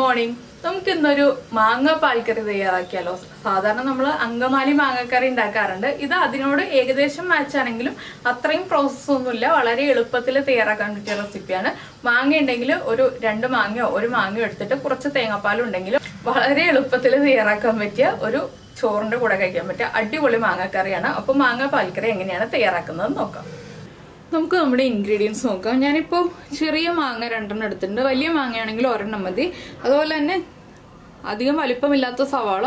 morning. നമുക്ക് ഇന്നൊരു മാങ്ങ പാൽക്കറി തയ്യാറാക്കിയാലോ. സാധാരണ നമ്മൾ അങ്കമാലി മാങ്ങക്കറി ഉണ്ടാക്കാറുണ്ട്. ഇത് അതിനോട് ഏകദേശം മാച്ച് ആണെങ്കിലും അത്രയും പ്രോസസ് ഒന്നുമില്ല. വളരെ എളുപ്പത്തിൽ തയ്യാറാക്കാൻ പറ്റിയ റെസിപ്പിയാണ്. മാങ്ങ ഉണ്ടെങ്കിൽ ഒരു 2 മാങ്ങയോ 1 മാങ്ങയോ എടുത്തിട്ട് കുറച്ച് തേങ്ങാപ്പാൽ ഉണ്ടെങ്കിൽ വളരെ എളുപ്പത്തിൽ തയ്യാറാക്കാൻ പറ്റിയ ഒരു ചോറിന്റെ കൂടെ കഴിക്കാൻ പറ്റിയ അടിപൊളി മാങ്ങക്കറിയാണ്. അപ്പോൾ മാങ്ങ പാൽക്കറി എങ്ങനെയാണ് തയ്യാറാക്കുന്നത് നോക്കാം. നമുക്ക് നമ്മുടെ ഇൻഗ്രീഡിയൻസ് നോക്കാം. ഞാനിപ്പോൾ ചെറിയ മാങ്ങ 2 എടുത്തിട്ടുണ്ട്. വലിയ മാങ്ങയാണെങ്കിൽ 1 മതി. അതുപോലെ തന്നെ അധികം വലിപ്പമില്ലാത്ത സവാള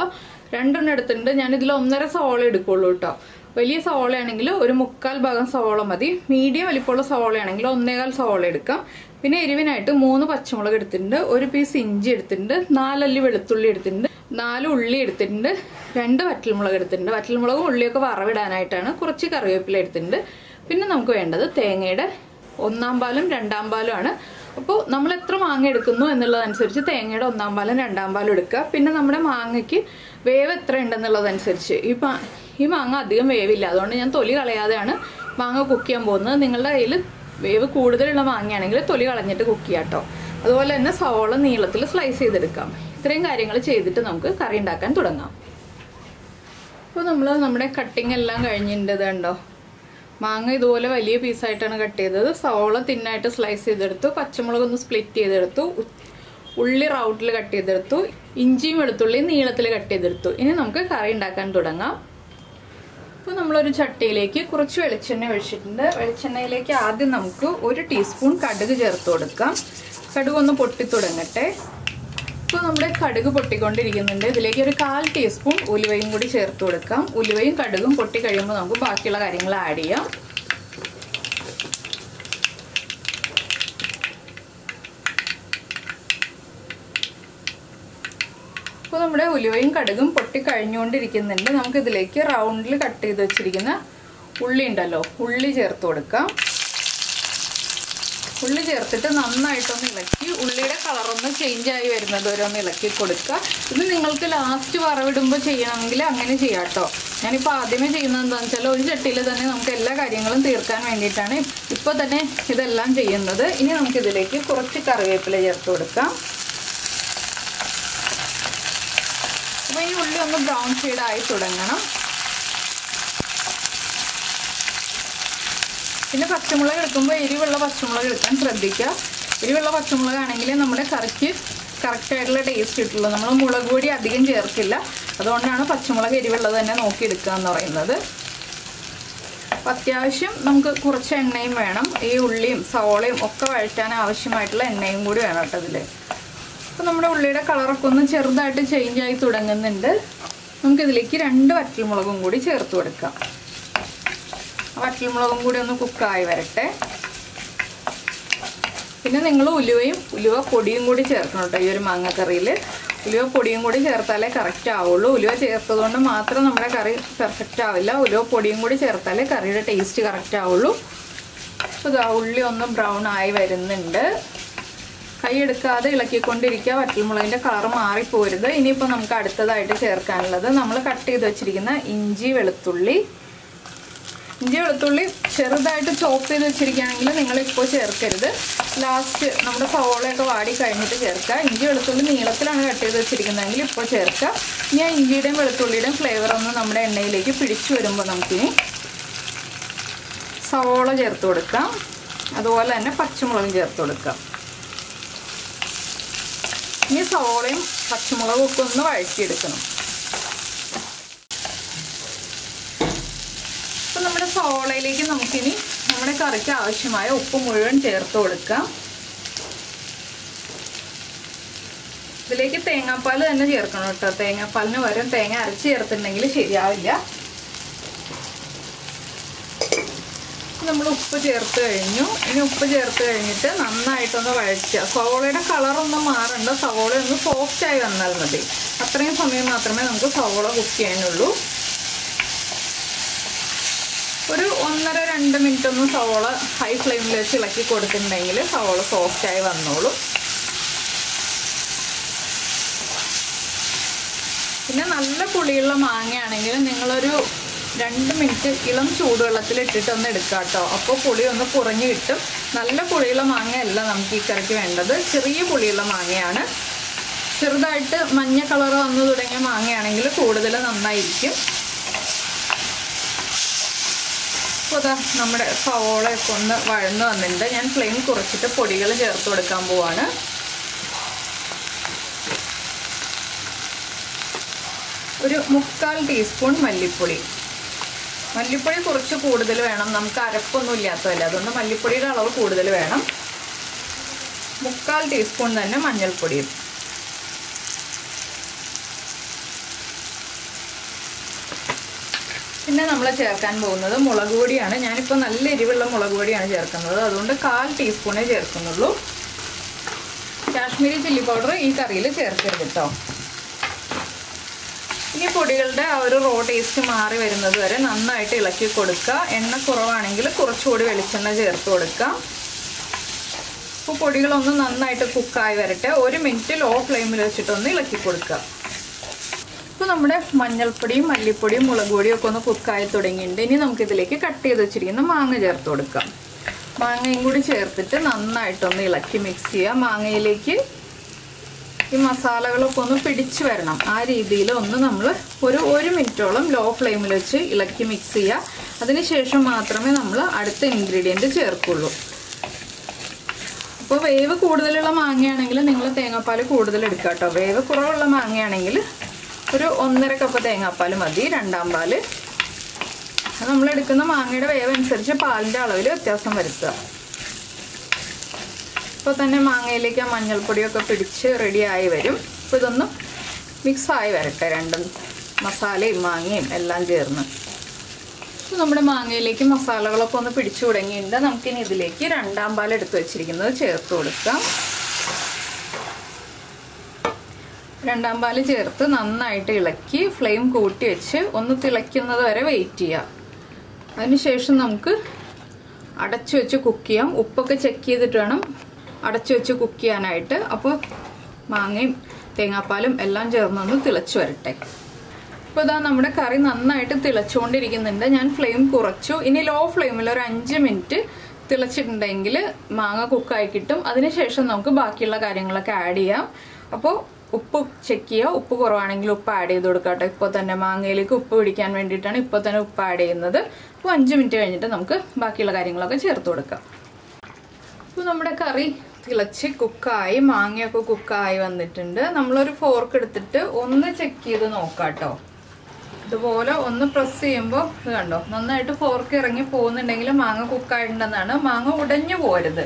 2 എടുത്തിട്ടുണ്ട്. ഞാനിതിൽ 1.5 സവാള എടുക്കുള്ളൂ കേട്ടോ. വലിയ സവാളയാണെങ്കിൽ ഒരു 3/4 ഭാഗം സവാള മതി. മീഡിയം വലിപ്പമുള്ള സവാളയാണെങ്കിൽ 1.25 സവാള എടുക്കാം. പിന്നെ എരിവിനായിട്ട് 3 പച്ചമുളക് എടുത്തിട്ടുണ്ട്, 1 പീസ് ഇഞ്ചി എടുത്തിട്ടുണ്ട്, 4 അല്ലി വെളുത്തുള്ളി എടുത്തിട്ടുണ്ട്, 4 ഉള്ളി എടുത്തിട്ടുണ്ട്, 2 വറ്റൽമുളക് എടുത്തിട്ടുണ്ട്. വറ്റൽമുളകും ഉള്ളിയൊക്കെ വറവിടാനായിട്ടാണ്. കുറച്ച് കറിവേപ്പില എടുത്തിട്ടുണ്ട്. പിന്നെ നമുക്ക് വേണ്ടത് തേങ്ങയുടെ 1-ാം പാലും 2-ാം പാലും ആണ്. അപ്പോൾ നമ്മൾ എത്ര മാങ്ങ എടുക്കുന്നു എന്നുള്ളതനുസരിച്ച് തേങ്ങയുടെ 1-ാം പാലും 2-ാം പാലും എടുക്കുക. പിന്നെ നമ്മുടെ മാങ്ങയ്ക്ക് വേവ് എത്ര ഉണ്ടെന്നുള്ളതനുസരിച്ച് ഈ മാങ്ങ അധികം വേവില്ല, അതുകൊണ്ട് ഞാൻ തൊലി കളയാതെയാണ് മാങ്ങ കുക്ക് ചെയ്യാൻ പോകുന്നത്. നിങ്ങളുടെ കയ്യിൽ വേവ് കൂടുതലുള്ള മാങ്ങയാണെങ്കിൽ തൊലി കളഞ്ഞിട്ട് കുക്ക് ചെയ്യാം കേട്ടോ. അതുപോലെ തന്നെ സവോള നീളത്തിൽ സ്ലൈസ് ചെയ്തെടുക്കാം. ഇത്രയും കാര്യങ്ങൾ ചെയ്തിട്ട് നമുക്ക് കറി ഉണ്ടാക്കാൻ തുടങ്ങാം. അപ്പോൾ നമ്മുടെ കട്ടിങ് എല്ലാം കഴിഞ്ഞിട്ടുണ്ട്. കണ്ടോ, മാങ്ങ ഇതുപോലെ വലിയ പീസായിട്ടാണ് കട്ട് ചെയ്തത്. സവോള തിന്നായിട്ട് സ്ലൈസ് ചെയ്തെടുത്തു, പച്ചമുളക് ഒന്ന് സ്പ്ലിറ്റ് ചെയ്തെടുത്തു, ഉള്ളി റൗണ്ടിൽ കട്ട് ചെയ്തെടുത്തു, ഇഞ്ചിയും വെളുത്തുള്ളിയും നീളത്തിൽ കട്ട് ചെയ്തെടുത്തു. ഇനി നമുക്ക് കറി ഉണ്ടാക്കാൻ തുടങ്ങാം. അപ്പോൾ നമ്മളൊരു ചട്ടിയിലേക്ക് കുറച്ച് വെളിച്ചെണ്ണ ഒഴിച്ചിട്ടുണ്ട്. വെളിച്ചെണ്ണയിലേക്ക് ആദ്യം നമുക്ക് 1 ടീസ്പൂൺ കടുക് ചേർത്ത് കൊടുക്കാം. കടുക് ഒന്ന് പൊട്ടി തുടങ്ങട്ടെ. ഇപ്പോൾ നമ്മുടെ കടുക് പൊട്ടിക്കൊണ്ടിരിക്കുന്നുണ്ട്. ഇതിലേക്ക് ഒരു 1/4 ടീസ്പൂൺ ഉലുവയും കൂടി ചേർത്ത് കൊടുക്കാം. ഉലുവയും കടുകും പൊട്ടി കഴിയുമ്പോൾ നമുക്ക് ബാക്കിയുള്ള കാര്യങ്ങൾ ആഡ് ചെയ്യാം. ഇപ്പോൾ നമ്മുടെ ഉലുവയും കടുകും പൊട്ടി കഴിഞ്ഞുകൊണ്ടിരിക്കുന്നുണ്ട്. നമുക്കിതിലേക്ക് റൗണ്ടിൽ കട്ട് ചെയ്ത് വെച്ചിരിക്കുന്ന ഉള്ളി ഉണ്ടല്ലോ, ഉള്ളി ചേർത്ത് കൊടുക്കാം. ഉള്ളി ചേർത്തിട്ട് നന്നായിട്ടൊന്ന് ഇളക്കി ഉള്ളിയുടെ കളറൊന്ന് ചേഞ്ച് ആയി വരുന്നത് വരെ ഒന്ന് ഇളക്കി കൊടുക്കുക. ഇത് നിങ്ങൾക്ക് ലാസ്റ്റ് വറവിടുമ്പോൾ ചെയ്യണമെങ്കിൽ അങ്ങനെ ചെയ്യാം കേട്ടോ. ഞാനിപ്പോൾ ആദ്യമേ ചെയ്യുന്നത് എന്താണെന്ന് വെച്ചാൽ ഒരു ചട്ടിയിൽ തന്നെ നമുക്ക് എല്ലാ കാര്യങ്ങളും തീർക്കാൻ വേണ്ടിയിട്ടാണ് ഇപ്പോൾ തന്നെ ഇതെല്ലാം ചെയ്യുന്നത്. ഇനി നമുക്കിതിലേക്ക് കുറച്ച് കറിവേപ്പില ചേർത്ത് കൊടുക്കാം. അപ്പോൾ ഈ ഉള്ളി ഒന്ന് ബ്രൗൺ ഷെയ്ഡായി തുടങ്ങണം. പിന്നെ പച്ചമുളക് എടുക്കുമ്പോൾ എരിവുള്ള പച്ചമുളക് എടുക്കാൻ ശ്രദ്ധിക്കുക. എരിവുള്ള പച്ചമുളകാണെങ്കിൽ നമ്മുടെ കറിക്ക് കറക്റ്റായിട്ടുള്ള ടേസ്റ്റ് കിട്ടുള്ളൂ. നമ്മൾ മുളക് പൊടി അധികം ചേർക്കില്ല, അതുകൊണ്ടാണ് പച്ചമുളക് എരിവുള്ളത് തന്നെ നോക്കിയെടുക്കുക എന്ന് പറയുന്നത്. അപ്പം അത്യാവശ്യം നമുക്ക് കുറച്ച് എണ്ണയും വേണം. ഈ ഉള്ളിയും സവോളയും ഒക്കെ വഴറ്റാൻ ആവശ്യമായിട്ടുള്ള എണ്ണയും കൂടി വേണം കേട്ടോ ഇതിൽ. അപ്പോൾ നമ്മുടെ ഉള്ളിയുടെ കളറൊക്കെ ഒന്ന് ചെറുതായിട്ട് ചേഞ്ച് ആയി തുടങ്ങുന്നുണ്ട്. നമുക്കിതിലേക്ക് 2 വറ്റൽമുളകും കൂടി ചേർത്ത് കൊടുക്കാം. വറ്റൽമുളകും കൂടി ഒന്ന് കുക്കായി വരട്ടെ. പിന്നെ നിങ്ങൾ ഉലുവ പൊടിയും കൂടി ചേർക്കണം കേട്ടോ. ഈ ഒരു മാങ്ങക്കറിയിൽ ഉലുവ പൊടിയും കൂടി ചേർത്താലേ കറക്റ്റ് ആവുള്ളൂ. ഉലുവ ചേർത്തതുകൊണ്ട് മാത്രം നമ്മുടെ കറി പെർഫെക്റ്റ് ആവില്ല. ഉലുവ പൊടിയും കൂടി ചേർത്താലേ കറിയുടെ ടേസ്റ്റ് കറക്റ്റ് ആവുള്ളൂ. അപ്പോൾ ഇതാ ഉള്ളി ഒന്ന് ബ്രൗൺ ആയി വരുന്നുണ്ട്. കൈ എടുക്കാതെ ഇളക്കിക്കൊണ്ടിരിക്കുക. വറ്റൽമുളകിൻ്റെ കളർ മാറിപ്പോരുത്. ഇനിയിപ്പോൾ നമുക്ക് അടുത്തതായിട്ട് ചേർക്കാനുള്ളത് നമ്മൾ കട്ട് ചെയ്ത് വെച്ചിരിക്കുന്ന ഇഞ്ചി വെളുത്തുള്ളി ചെറുതായിട്ട് ചോപ്പ് ചെയ്ത് വെച്ചിരിക്കുകയാണെങ്കിൽ നിങ്ങളിപ്പോൾ ചേർക്കരുത്. ലാസ്റ്റ് നമ്മുടെ സവോളയൊക്കെ വാടി കഴിഞ്ഞിട്ട് ചേർക്കുക. ഇഞ്ചി വെളുത്തുള്ളി നീളത്തിലാണ് കട്ട് ചെയ്ത് വെച്ചിരിക്കുന്നതെങ്കിൽ ഇപ്പോൾ ചേർക്കുക. ഇനി ആ ഇഞ്ചിയുടെയും വെളുത്തുള്ളിയുടെയും ഫ്ലേവർ ഒന്ന് നമ്മുടെ എണ്ണയിലേക്ക് പിടിച്ചു വരുമ്പോൾ നമുക്കിനി സവോള ചേർത്ത് കൊടുക്കാം. അതുപോലെ തന്നെ പച്ചമുളകും ചേർത്ത് കൊടുക്കാം. ഇനി സവോളയും പച്ചമുളകും ഒക്കെ ഒന്ന് വഴറ്റിയെടുക്കണം. അപ്പോൾ നമ്മുടെ സവോളയിലേക്ക് നമുക്കിനി നമ്മുടെ കറിക്ക് ആവശ്യമായ ഉപ്പ് മുഴുവൻ ചേർത്ത് കൊടുക്കാം. ഇതിലേക്ക് തേങ്ങാപ്പാൽ തന്നെ ചേർക്കണം കേട്ടോ. തേങ്ങാപ്പാലിന് പകരം തേങ്ങ അരച്ച് ചേർത്തിട്ടുണ്ടെങ്കിൽ ശരിയാവില്ല. നമ്മൾ ഉപ്പ് ചേർത്ത് കഴിഞ്ഞു. ഇനി ഉപ്പ് ചേർത്ത് കഴിഞ്ഞിട്ട് നന്നായിട്ടൊന്ന് വഴറ്റുക. സവോളയുടെ കളറൊന്നും മാറണ്ട, സവോള ഒന്ന് സോഫ്റ്റായി വന്നാൽ മതി. അത്രയും സമയം മാത്രമേ നമുക്ക് സവോള കുക്ക് ചെയ്യാനുള്ളൂ. ഒരു 1-2 മിനിറ്റ് ഒന്ന് സവോള ഹൈ ഫ്ലെയിമിൽ വെച്ച് ഇളക്കി കൊടുത്തിട്ടുണ്ടെങ്കിൽ സവോള സോഫ്റ്റായി വന്നോളൂ. പിന്നെ നല്ല പുളിയുള്ള മാങ്ങയാണെങ്കിൽ നിങ്ങളൊരു 2 മിനിറ്റ് ഇളം ചൂടുവെള്ളത്തിൽ ഇട്ടിട്ടൊന്ന് എടുക്കാം കേട്ടോ. അപ്പോൾ പുളി ഒന്ന് കുറഞ്ഞ് കിട്ടും. നല്ല പുളിയുള്ള മാങ്ങയല്ല നമുക്ക് ഈ കറിക്ക് വേണ്ടത്, ചെറിയ പുളിയുള്ള മാങ്ങയാണ്. ചെറുതായിട്ട് മഞ്ഞ കളർ വന്നു തുടങ്ങിയ മാങ്ങയാണെങ്കിൽ കൂടുതൽ നന്നായിരിക്കും. അപ്പോൾ അതാ നമ്മുടെ സവോളയൊക്കെ ഒന്ന് വഴന്ന് വന്നിട്ടുണ്ട്. ഞാൻ ഫ്ലെയിം കുറച്ചിട്ട് പൊടികൾ ചേർത്ത് കൊടുക്കാൻ പോവാണ്. ഒരു 1/4 ടീസ്പൂൺ മല്ലിപ്പൊടി. മല്ലിപ്പൊടി കുറച്ച് കൂടുതൽ വേണം, നമുക്ക് അരപ്പൊന്നും ഇല്ലാത്തതല്ല, അതുകൊണ്ട് മല്ലിപ്പൊടിയുടെ അളവ് കൂടുതൽ വേണം. 1/4 ടീസ്പൂൺ തന്നെ മഞ്ഞൾപ്പൊടിയും. പിന്നെ നമ്മൾ ചേർക്കാൻ പോകുന്നത് മുളക് പൊടിയാണ്. ഞാനിപ്പോൾ നല്ല എരിവുള്ള മുളക് പൊടിയാണ് ചേർക്കുന്നത്, അതുകൊണ്ട് 1/4 ടീസ്പൂണേ ചേർക്കുന്നുള്ളൂ. കാശ്മീരി ചില്ലി പൗഡർ ഈ കറിയിൽ ചേർക്കരുത് കേട്ടോ. ഇനി പൊടികളുടെ ആ ഒരു റോ ടേസ്റ്റ് മാറി വരുന്നത് വരെ നന്നായിട്ട് ഇളക്കി കൊടുക്കുക. എണ്ണ കുറവാണെങ്കിൽ കുറച്ചുകൂടി വെളിച്ചെണ്ണ ചേർത്ത് കൊടുക്കുക. അപ്പോൾ പൊടികളൊന്ന് നന്നായിട്ട് കുക്കായി വരട്ടെ. 1 മിനിറ്റ് ലോ ഫ്ലെയിമിൽ വെച്ചിട്ടൊന്ന് ഇളക്കി കൊടുക്കുക. ഇപ്പോൾ നമ്മുടെ മഞ്ഞൾപ്പൊടിയും മല്ലിപ്പൊടിയും മുളക് പൊടിയും ഒക്കെ ഒന്ന് കുക്കായി തുടങ്ങിയിട്ടുണ്ട്. ഇനി നമുക്കിതിലേക്ക് കട്ട് ചെയ്ത് വെച്ചിരിക്കുന്ന മാങ്ങ ചേർത്ത് കൊടുക്കാം. മാങ്ങയും കൂടി ചേർത്തിട്ട് നന്നായിട്ടൊന്ന് ഇളക്കി മിക്സ് ചെയ്യുക. മാങ്ങയിലേക്ക് ഈ മസാലകളൊക്കെ ഒന്ന് പിടിച്ചു വരണം. ആ രീതിയിൽ ഒന്ന് നമ്മൾ ഒരു 1 മിനിറ്റോളം ലോ ഫ്ലെയിമിൽ വെച്ച് ഇളക്കി മിക്സ് ചെയ്യുക. അതിനുശേഷം മാത്രമേ നമ്മൾ അടുത്ത ഇൻഗ്രീഡിയൻറ്റ് ചേർക്കുള്ളൂ. അപ്പോൾ വേവ് കൂടുതലുള്ള മാങ്ങയാണെങ്കിൽ നിങ്ങൾ തേങ്ങാപ്പാൽ കൂടുതൽ എടുക്കുക കേട്ടോ. വേവ് കുറവുള്ള മാങ്ങയാണെങ്കിൽ ഒരു 1.5 കപ്പ് തേങ്ങാപ്പാൽ മതി, 2ാം പാല്. നമ്മളെടുക്കുന്ന മാങ്ങയുടെ വേവ് അനുസരിച്ച് പാലിൻ്റെ അളവിൽ വ്യത്യാസം വരുത്തുക. ഇപ്പോൾ തന്നെ മാങ്ങയിലേക്ക് ആ മഞ്ഞൾപ്പൊടിയൊക്കെ പിടിച്ച് റെഡിയായി വരും. അപ്പോൾ ഇതൊന്ന് മിക്സായി വരട്ടെ, രണ്ടും മസാലയും മാങ്ങയും എല്ലാം ചേർന്ന്. അപ്പോൾ നമ്മുടെ മാങ്ങയിലേക്ക് മസാലകളൊക്കെ ഒന്ന് പിടിച്ചു തുടങ്ങിയിട്ടുണ്ട്. നമുക്കിനി ഇതിലേക്ക് 2ാം പാൽ എടുത്ത് വെച്ചിരിക്കുന്നത് ചേർത്ത് കൊടുക്കാം. 2ാം പാൽ ചേർത്ത് നന്നായിട്ട് ഇളക്കി ഫ്ലെയിം കൂട്ടി വെച്ച് ഒന്ന് തിളയ്ക്കുന്നത് വരെ വെയിറ്റ് ചെയ്യാം. അതിനുശേഷം നമുക്ക് അടച്ചു വെച്ച് കുക്ക് ചെയ്യാം. ഉപ്പൊക്കെ ചെക്ക് ചെയ്തിട്ട് വേണം അടച്ചു വെച്ച് കുക്ക് ചെയ്യാനായിട്ട്. അപ്പോൾ മാങ്ങയും തേങ്ങാപ്പാലും എല്ലാം ചേർന്നൊന്ന് തിളച്ച് വരട്ടെ. ഇപ്പോൾ ഇതാ നമ്മുടെ കറി നന്നായിട്ട് തിളച്ചുകൊണ്ടിരിക്കുന്നുണ്ട്. ഞാൻ ഫ്ലെയിം കുറച്ചു. ഇനി ലോ ഫ്ലെയിമിൽ ഒരു 5 മിനിറ്റ് തിളച്ചിട്ടുണ്ടെങ്കിൽ മാങ്ങ കുക്കായി കിട്ടും. അതിനുശേഷം നമുക്ക് ബാക്കിയുള്ള കാര്യങ്ങളൊക്കെ ആഡ് ചെയ്യാം. അപ്പോൾ ഉപ്പ് ചെക്ക് ചെയ്യുക. ഉപ്പ് കുറവാണെങ്കിൽ ഉപ്പ് ആഡ് ചെയ്ത് കൊടുക്കാം കേട്ടോ. ഇപ്പോൾ തന്നെ മാങ്ങയിലേക്ക് ഉപ്പ് പിടിക്കാൻ വേണ്ടിയിട്ടാണ് ഇപ്പോൾ തന്നെ ഉപ്പ് ആഡ് ചെയ്യുന്നത്. അപ്പോൾ 5 മിനിറ്റ് കഴിഞ്ഞിട്ട് നമുക്ക് ബാക്കിയുള്ള കാര്യങ്ങളൊക്കെ ചേർത്ത് കൊടുക്കാം. അപ്പോൾ നമ്മുടെ കറി തിളച്ച് കുക്കായി, മാങ്ങയൊക്കെ കുക്കായി വന്നിട്ടുണ്ട്. നമ്മളൊരു ഫോർക്ക് എടുത്തിട്ട് ഒന്ന് ചെക്ക് ചെയ്ത് നോക്കാം കേട്ടോ. ഇതുപോലെ ഒന്ന് പ്രസ് ചെയ്യുമ്പോൾ ഇത് കണ്ടോ, നന്നായിട്ട് ഫോർക്ക് ഇറങ്ങി പോകുന്നുണ്ടെങ്കിൽ മാങ്ങ കുക്കായിട്ടുണ്ടെന്നാണ്. മാങ്ങ ഉടഞ്ഞു പോരുത്,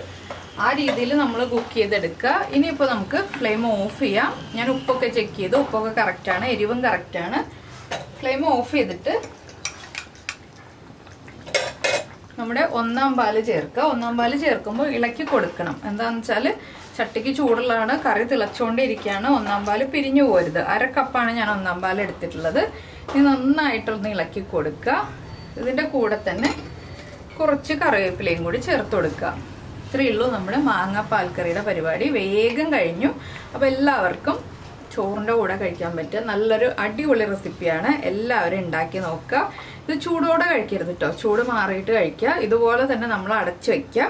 ആ രീതിയിൽ നമ്മൾ കുക്ക് ചെയ്തെടുക്കുക. ഇനിയിപ്പോൾ നമുക്ക് ഫ്ലെയിം ഓഫ് ചെയ്യാം. ഞാൻ ഉപ്പൊക്കെ ചെക്ക് ചെയ്തു, ഉപ്പൊക്കെ കറക്റ്റാണ്, എരിവും കറക്റ്റാണ്. ഫ്ലെയിം ഓഫ് ചെയ്തിട്ട് നമ്മുടെ 1ാം പാല് ചേർക്കുക. 1ാം പാല് ചേർക്കുമ്പോൾ ഇളക്കി കൊടുക്കണം. എന്താണെന്ന് വെച്ചാൽ ചട്ടിക്ക് ചൂടുള്ളതാണ്, കറി തിളച്ചുകൊണ്ടിരിക്കുകയാണ്. 1ാം പാല് പിരിഞ്ഞു പോരുത്. 1/2 കപ്പാണ് ഞാൻ 1ാം പാല് എടുത്തിട്ടുള്ളത്. ഇനി നന്നായിട്ടൊന്ന് ഇളക്കി കൊടുക്കുക. ഇതിൻ്റെ കൂടെ തന്നെ കുറച്ച് കറിവേപ്പിലയും കൂടി ചേർത്ത് കൊടുക്കുക. ഇത്രയേ ഉള്ളൂ നമ്മുടെ മാങ്ങ പാൽക്കറിയുടെ പരിപാടി. വേഗം കഴിഞ്ഞു. അപ്പോൾ എല്ലാവർക്കും ചോറിൻ്റെ കൂടെ കഴിക്കാൻ പറ്റിയ നല്ലൊരു അടിപൊളി റെസിപ്പിയാണ്. എല്ലാവരും ഉണ്ടാക്കി നോക്കുക. ഇത് ചൂടോടെ കഴിക്കരുത് കേട്ടോ, ചൂട് മാറിയിട്ട് കഴിക്കുക. ഇതുപോലെ തന്നെ നമ്മൾ അടച്ചു വയ്ക്കുക.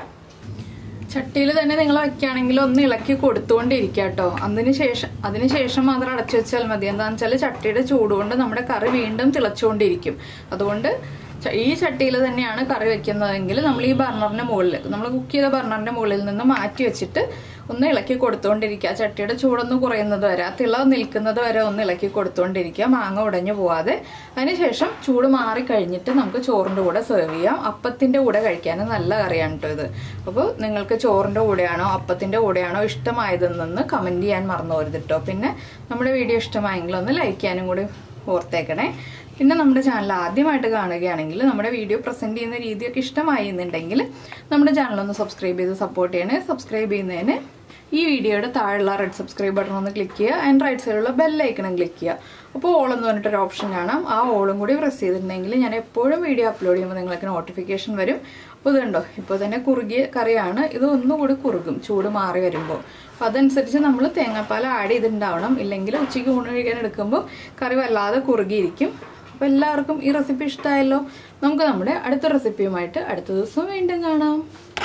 ചട്ടിയിൽ തന്നെ നിങ്ങൾ വയ്ക്കുകയാണെങ്കിൽ ഒന്ന് ഇളക്കി കൊടുത്തുകൊണ്ടിരിക്കുക കേട്ടോ. അതിനുശേഷം മാത്രം അടച്ചു വെച്ചാൽ മതി. എന്താണെന്ന് വെച്ചാൽ ചട്ടിയുടെ ചൂടുകൊണ്ട് നമ്മുടെ കറി വീണ്ടും തിളച്ചുകൊണ്ടിരിക്കും. അതുകൊണ്ട് ഈ ചട്ടിയിൽ തന്നെയാണ് കറി വെക്കുന്നതെങ്കിൽ നമ്മൾ ഈ ബർണറിൻ്റെ മുകളിൽ, നമ്മൾ കുക്ക് ചെയ്ത ബർണറിൻ്റെ മുകളിൽ നിന്ന് മാറ്റി വെച്ചിട്ട് ഒന്ന് ഇളക്കി കൊടുത്തുകൊണ്ടിരിക്കുക. ചട്ടിയുടെ ചൂടൊന്ന് കുറയുന്നത് വരെ, ആ തിള നിൽക്കുന്നത് വരെ ഒന്ന് ഇളക്കി കൊടുത്തുകൊണ്ടിരിക്കുക, മാങ്ങ ഉടഞ്ഞു പോവാതെ. അതിനുശേഷം ചൂട് മാറിക്കഴിഞ്ഞിട്ട് നമുക്ക് ചോറിൻ്റെ കൂടെ സെർവ് ചെയ്യാം. അപ്പത്തിൻ്റെ കൂടെ കഴിക്കാൻ നല്ല കറിയാണ് കേട്ടോ ഇത്. അപ്പോൾ നിങ്ങൾക്ക് ചോറിൻ്റെ കൂടെയാണോ അപ്പത്തിൻ്റെ കൂടെയാണോ ഇഷ്ടമായതെന്ന് കമൻറ്റ് ചെയ്യാൻ മറന്നു പോരുത് കേട്ടോ. പിന്നെ നമ്മുടെ വീഡിയോ ഇഷ്ടമായെങ്കിൽ ഒന്ന് ലൈക്ക് ചെയ്യാനും കൂടി ഓർത്തേക്കണേ. പിന്നെ നമ്മുടെ ചാനൽ ആദ്യമായിട്ട് കാണുകയാണെങ്കിൽ നമ്മുടെ വീഡിയോ പ്രസൻറ്റ് ചെയ്യുന്ന രീതിയൊക്കെ ഇഷ്ടമായി എന്നുണ്ടെങ്കിൽ നമ്മുടെ ചാനലൊന്ന് സബ്സ്ക്രൈബ് ചെയ്ത് സപ്പോർട്ട് ചെയ്യണേ. സബ്സ്ക്രൈബ് ചെയ്യുന്നതിന് ഈ വീഡിയോയുടെ താഴെയുള്ള റെഡ് സബ്സ്ക്രൈബ് ബട്ടൺ ഒന്ന് ക്ലിക്ക് ചെയ്യുക. ആൻഡ് റൈറ്റ് സൈഡിലുള്ള ബെല്ലൈക്കണം ക്ലിക്ക് ചെയ്യുക. അപ്പോൾ ഓൾ എന്ന് പറഞ്ഞിട്ടൊരു ഓപ്ഷൻ കാണാം. ആ ഓളും കൂടി പ്രസ് ചെയ്തിട്ടുണ്ടെങ്കിൽ ഞാൻ എപ്പോഴും വീഡിയോ അപ്ലോഡ് ചെയ്യുമ്പോൾ നിങ്ങൾക്ക് നോട്ടിഫിക്കേഷൻ വരും. അപ്പോൾ ഇതുണ്ടോ, ഇപ്പോൾ തന്നെ കുറുകിയ കറിയാണ്. ഇത് ഒന്നുകൂടി കുറുകും ചൂട് മാറി വരുമ്പോൾ. അപ്പോൾ അതനുസരിച്ച് നമ്മൾ തേങ്ങാപ്പാൽ ആഡ് ചെയ്തിട്ടുണ്ടാവണം. ഇല്ലെങ്കിൽ ഉച്ചയ്ക്ക് ഊണ് കഴിക്കാൻ എടുക്കുമ്പോൾ കറി വല്ലാതെ കുറുകിയിരിക്കും. അപ്പോൾ എല്ലാവർക്കും ഈ റെസിപ്പി ഇഷ്ടമായല്ലോ. നമുക്ക് നമ്മുടെ അടുത്ത റെസിപ്പിയുമായിട്ട് അടുത്ത ദിവസം വീണ്ടും കാണാം.